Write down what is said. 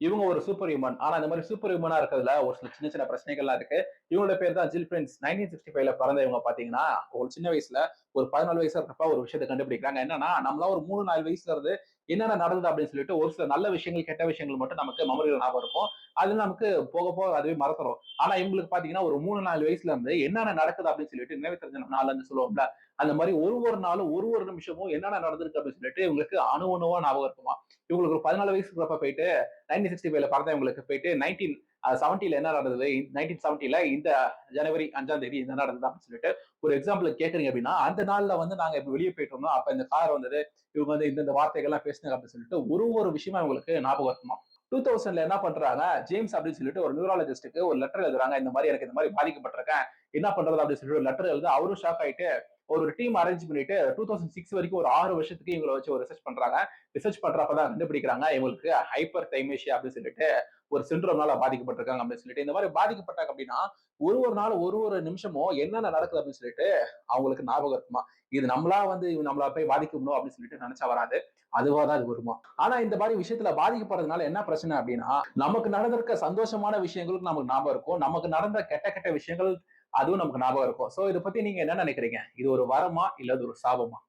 இவங்க ஒரு super human. ஆனா இந்த மாதிரி சூப்பர் ஹியூமனா இருக்கிறதுல ஒரு சில சின்ன சின்ன பிரச்சனைகள்லாம் இருக்கு. இவங்களோட பேர் தான் ஜில் பிரின்ஸ். 1965ல பிறந்த இவங்க பாத்தீங்கன்னா, ஒரு சின்ன வயசுல ஒரு 14 வயசா இருக்கப்ப ஒரு விஷயத்த கண்டுபிடிக்கிறாங்க. என்னன்னா, நம்மலாம் ஒரு 3, 4 வயசுல இருந்து என்னென்ன நடந்தது அப்படின்னு சொல்லிட்டு ஒரு சில நல்ல விஷயங்கள், கெட்ட விஷயங்கள் மட்டும் நமக்கு மெமரியில ஞாபகம் இருக்கும். அது நமக்கு போக போக அதுவே மறந்துரும். ஆனா இவங்களுக்கு பாத்தீங்கன்னா, ஒரு 3, 4 வயசுல இருந்து என்னென்ன நடக்குது அப்படின்னு சொல்லிட்டு நினைவு தெரிஞ்ச நாள்ல இருந்து சொல்லுவோம்ல, அந்த மாதிரி ஒரு நாளும் ஒரு நிமிஷமும் என்னென்ன நடந்திருக்கு அப்படின்னு சொல்லிட்டு இவங்களுக்கு அணு அணுவா ஞாபகம் இருக்குமா. இவங்களுக்கு ஒரு 14 வயசுக்கு இருக்கிறப்ப போயிட்டு 1965ல பிறந்தவங்களுக்கு போயிட்டு 1970ல என்ன நடந்தது, 1970ல இந்த ஜனவரி 5ஆம் தேதி என்ன நடந்தது அப்படின்னு சொல்லிட்டு ஒரு எக்ஸாம்பிள் கேட்கறீங்க அப்படின்னா, அந்த நாள்ல வந்து நாங்க இப்ப வெளியே போயிட்டு இருந்தோம். அப்ப இந்த கார் வந்தது. இவங்க வந்து இந்த வார்த்தைகள்லாம் பேசினாங்க அப்படின்னு சொல்லிட்டு ஒரு விஷயமா இவங்களுக்கு ஞாபகம் இருக்குமா. 2000ல என்ன பண்றாங்க, ஜேம்ஸ் அப்படின்னு சொல்லிட்டு ஒரு நியூராலஜிஸ்டுக்கு ஒரு லெட்டர் எழுதுறாங்க. இந்த மாதிரி எனக்கு இந்த மாதிரி பாதிக்கப்பட்டிருக்கேன். என்ன பண்றது அப்படின்னு சொல்லிட்டு ஒரு லெட்டர் எழுத அவரும் ஷாக் ஆயிட்டு ஒரு டீம் அரேஞ்ச் பண்ணிட்டு 2006 வரைக்கும் ஒரு 6 வருஷத்துக்கு இவங்களை வச்சு ஒரு ரிசர்ச் பண்றாங்க. ரிசர்ச் பண்றப்பதான் கண்டுபிடிக்கிறாங்க இவங்களுக்கு ஹைப்பர் தைமேஷியா அப்படின்னு சொல்லிட்டு ஒரு சிண்ட்ரோம்னால பாதிக்கப்பட்டிருக்காங்க அப்படின்னு சொல்லிட்டு. இந்த மாதிரி பாதிக்கப்பட்டாங்க அப்படின்னா ஒரு நாள் ஒரு நிமிஷமும் என்னென்ன நடக்குது அப்படின்னு சொல்லிட்டு அவங்களுக்கு ஞாபகம் இருக்குமா. இது நம்மளா வந்து நம்மள போய் பாதிக்கணும் அப்படின்னு சொல்லிட்டு நினைச்சா வராது. அதுவாதான் அது வருமா. ஆனா இந்த மாதிரி விஷயத்துல பாதிக்கப்படுறதுனால என்ன பிரச்சனை அப்படின்னா, நமக்கு நடந்திருக்க சந்தோஷமான விஷயங்களுக்கு நமக்கு ஞாபகம் இருக்கும். நமக்கு நடந்த கெட்ட கெட்ட விஷயங்கள் அதுவும் நமக்கு ஞாபகம் இருக்கும். சோ இத பத்தி நீங்க என்ன நினைக்கிறீங்க? இது ஒரு வரமா இல்ல அது ஒரு சாபமா?